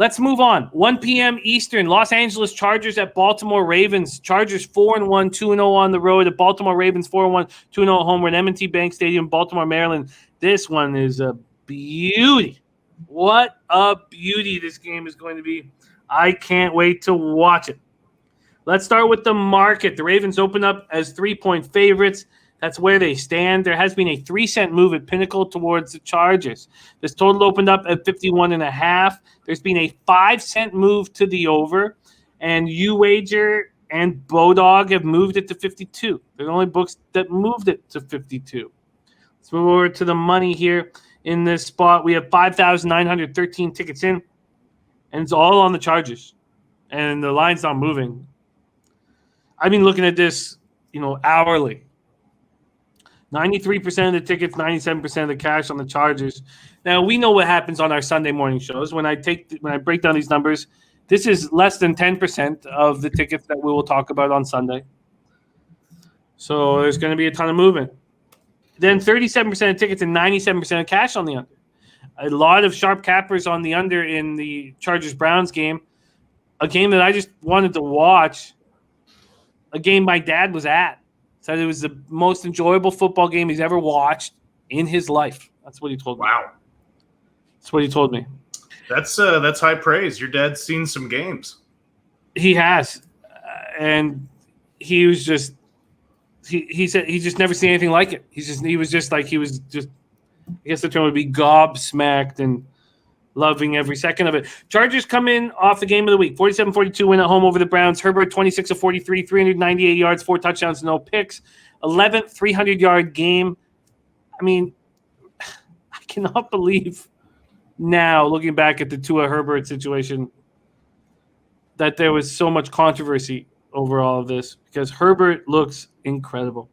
Let's move on. 1 p.m. Eastern, Los Angeles Chargers at Baltimore Ravens. Chargers 4-1, 2-0 on the road. At Baltimore Ravens 4-1, 2-0 at home. We're at M&T Bank Stadium, Baltimore, Maryland. This one is a beauty. What a beauty this game is going to be. I can't wait to watch it. Let's start with the market. The Ravens open up as 3-point favorites. That's where they stand. There has been a 3-cent move at Pinnacle towards the Chargers. This total opened up at 51.5. There's been a 5-cent move to the over, and UWager and Bodog have moved it to 52. They're the only books that moved it to 52. Let's move over to the money here. In this spot, we have 5,913 tickets in, and it's all on the Chargers, and the line's not moving. I've been looking at this, hourly. 93% of the tickets, 97% of the cash on the Chargers. Now, we know what happens on our Sunday morning shows. When I break down these numbers, this is less than 10% of the tickets that we will talk about on Sunday. So there's going to be a ton of movement. Then 37% of tickets and 97% of cash on the under. A lot of sharp cappers on the under in the Chargers-Browns game, a game that I just wanted to watch, a game my dad was at. Said it was the most enjoyable football game he's ever watched in his life. That's what he told me. Wow. That's what he told me. That's high praise. Your dad's seen some games. He has. And he was just he said he just never seen anything like it. I guess the term would be gobsmacked and loving every second of it. Chargers come in off the game of the week. 47-42 win at home over the Browns. Herbert, 26 of 43, 398 yards, 4 touchdowns, no picks. 11th 300-yard game. I mean, I cannot believe now, looking back at the Tua Herbert situation, that there was so much controversy over all of this, because Herbert looks incredible.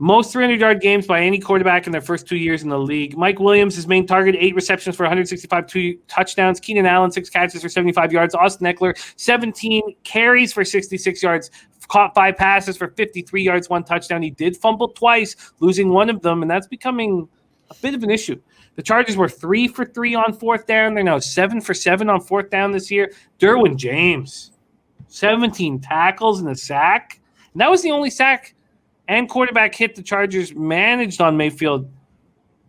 Most 300-yard games by any quarterback in their first 2 years in the league. Mike Williams, his main target, 8 receptions for 165 touchdowns. Keenan Allen, 6 catches for 75 yards. Austin Eckler, 17 carries for 66 yards. Caught 5 passes for 53 yards, 1 touchdown. He did fumble twice, losing one of them, and that's becoming a bit of an issue. The Chargers were 3 for 3 on 4th down. They're now 7 for 7 on 4th down this year. Derwin James, 17 tackles and a sack. And that was the only sack and quarterback hit the Chargers managed on Mayfield.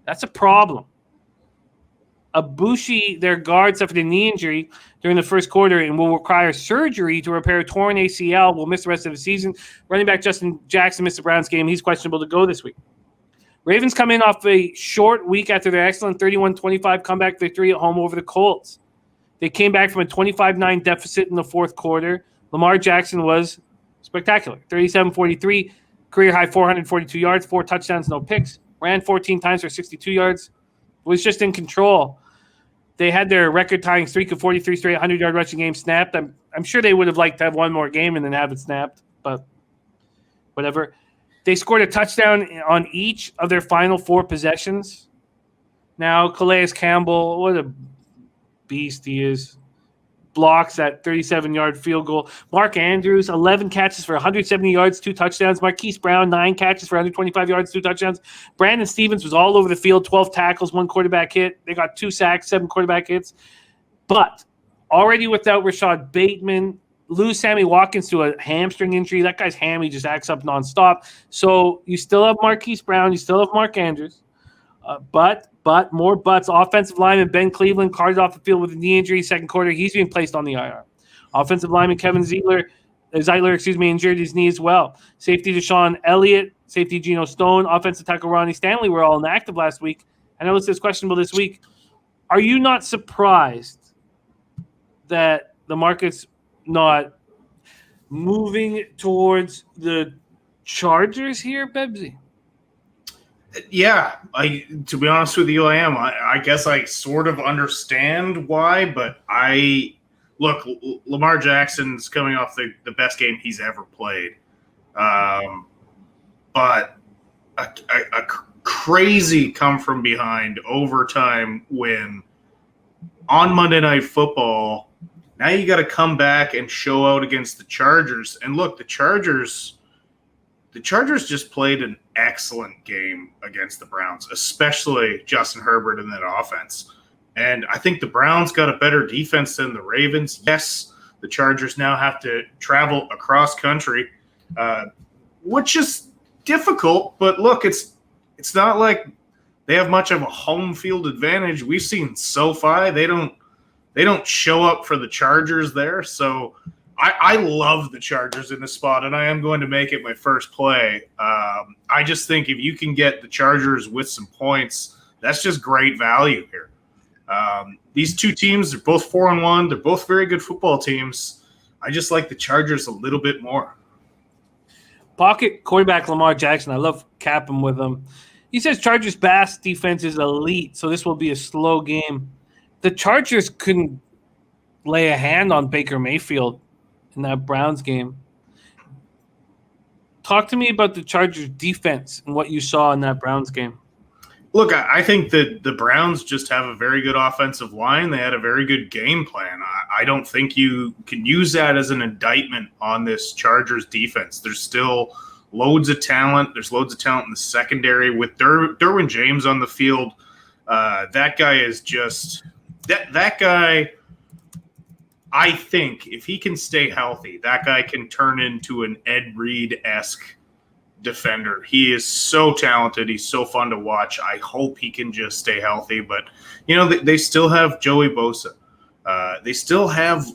That's a problem. Abushi, their guard, suffered a knee injury during the first quarter and will require surgery to repair a torn ACL. Will miss the rest of the season. Running back Justin Jackson missed the Browns game. He's questionable to go this week. Ravens come in off a short week after their excellent 31-25 comeback victory at home over the Colts. They came back from a 25-9 deficit in the fourth quarter. Lamar Jackson was spectacular. 37-43. Career high 442 yards, 4 touchdowns, no picks. Ran 14 times for 62 yards. Was just in control. They had their record-tying streak of 43 straight 100-yard rushing games snapped. I'm sure they would have liked to have one more game and then have it snapped, but whatever. They scored a touchdown on each of their final 4 possessions. Now, Calais Campbell, what a beast he is. Blocks that 37-yard field goal. Mark Andrews, 11 catches for 170 yards, 2 touchdowns. Marquise Brown, 9 catches for 125 yards, 2 touchdowns. Brandon Stevens was all over the field, 12 tackles, 1 quarterback hit. They got 2 sacks, 7 quarterback hits. But already without Rashad Bateman, lose Sammy Watkins to a hamstring injury. That guy's hammy just acts up nonstop. So you still have Marquise Brown. You still have Mark Andrews. But more butts. Offensive lineman Ben Cleveland carted off the field with a knee injury. Second quarter, he's being placed on the IR. Offensive lineman Kevin Zeitler, injured his knee as well. Safety Deshaun Elliott, safety Geno Stone, offensive tackle Ronnie Stanley were all inactive last week. I know it's questionable this week. Are you not surprised that the market's not moving towards the Chargers here, Bebsie? Yeah, to be honest with you, I am. I guess I sort of understand why, but look, Lamar Jackson's coming off the best game he's ever played. But a crazy come from behind overtime win on Monday Night Football. Now you got to come back and show out against the Chargers. And look, the Chargers just played an excellent game against the Browns, especially Justin Herbert in that offense. And I think the Browns got a better defense than the Ravens. Yes, the Chargers now have to travel across country, which is difficult. But look, it's not like they have much of a home field advantage. We've seen SoFi; they don't show up for the Chargers there. So I love the Chargers in this spot, and I am going to make it my first play. I just think if you can get the Chargers with some points, that's just great value here. These two teams are both 4-1. They're both very good football teams. I just like the Chargers a little bit more. Pocket quarterback Lamar Jackson. I love capping with him. He says Chargers' pass defense is elite, so this will be a slow game. The Chargers couldn't lay a hand on Baker Mayfield in that Browns game. Talk to me about the Chargers' defense and what you saw in that Browns game. Look, I think that the Browns just have a very good offensive line. They had a very good game plan. I don't think you can use that as an indictment on this Chargers defense. There's still loads of talent. There's loads of talent in the secondary. With Derwin James on the field, that guy is just that guy. I think if he can stay healthy, that guy can turn into an Ed Reed-esque defender. He is so talented. He's so fun to watch. I hope he can just stay healthy. But, they still have Joey Bosa. They still have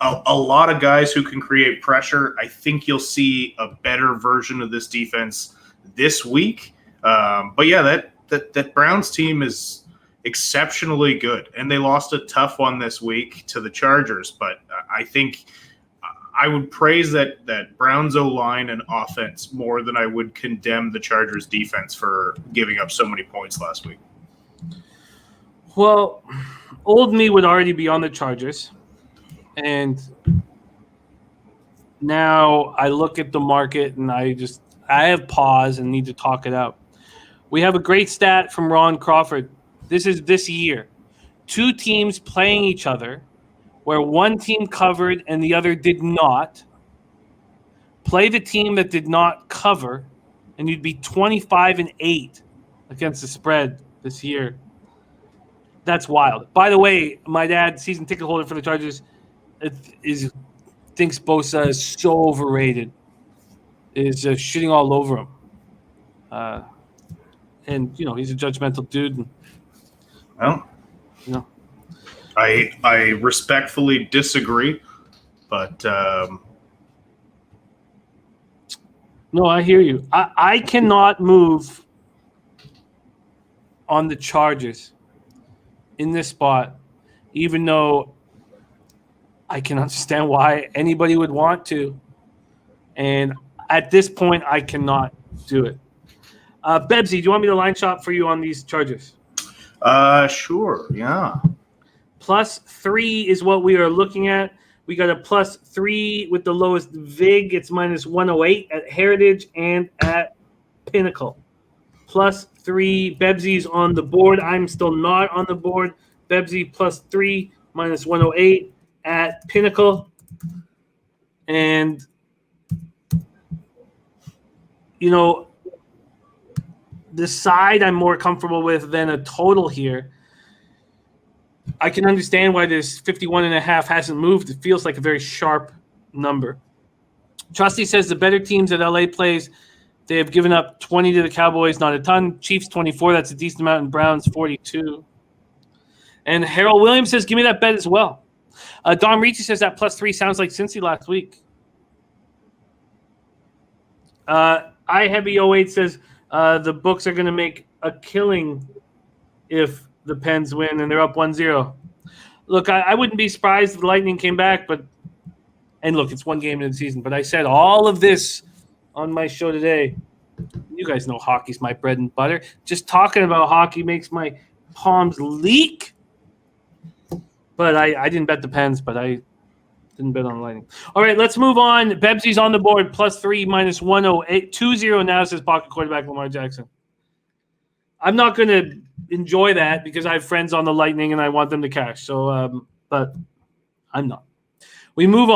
a lot of guys who can create pressure. I think you'll see a better version of this defense this week. But, yeah, that Browns team is exceptionally good. And they lost a tough one this week to the Chargers. But I think I would praise that Browns O-line and offense more than I would condemn the Chargers defense for giving up so many points last week. Well, old me would already be on the Chargers. And now I look at the market and I have pause and need to talk it out. We have a great stat from Ron Crawford. This is this year. 2 teams playing each other where one team covered and the other did not. Play the team that did not cover, and you'd be 25-8 against the spread this year. That's wild. By the way, my dad, season ticket holder for the Chargers, thinks Bosa is so overrated. Is shitting all over him. And he's a judgmental dude. Well, I respectfully disagree, but no, I hear you. I cannot move on the Chargers in this spot, even though I can understand why anybody would want to. And at this point, I cannot do it. Bebsie, do you want me to line shop for you on these Chargers? Sure, yeah. +3 is what we are looking at. We got a +3 with the lowest VIG. It's -108 at Heritage and at Pinnacle. +3. Bebsie's on the board. I'm still not on the board. Bebsie +3, -108 at Pinnacle. And, the side I'm more comfortable with than a total here. I can understand why this 51.5 hasn't moved. It feels like a very sharp number. Trusty says the better teams that LA plays, they have given up 20 to the Cowboys, not a ton. Chiefs 24, that's a decent amount, and Browns 42. And Harold Williams says, give me that bet as well. Don Ricci says that +3 sounds like Cincy last week. iHeavy08 says the books are going to make a killing if the Pens win and they're up 1-0. Look, I wouldn't be surprised if the Lightning came back, and look, it's one game in the season. But I said all of this on my show today. You guys know hockey's my bread and butter. Just talking about hockey makes my palms leak. But I didn't bet the Pens, but I didn't bet on the Lightning. All right, let's move on. Bebsie's on the board, +3, -108. 2-0 now, says pocket quarterback Lamar Jackson. I'm not going to enjoy that because I have friends on the Lightning and I want them to cash. So, but I'm not. We move on.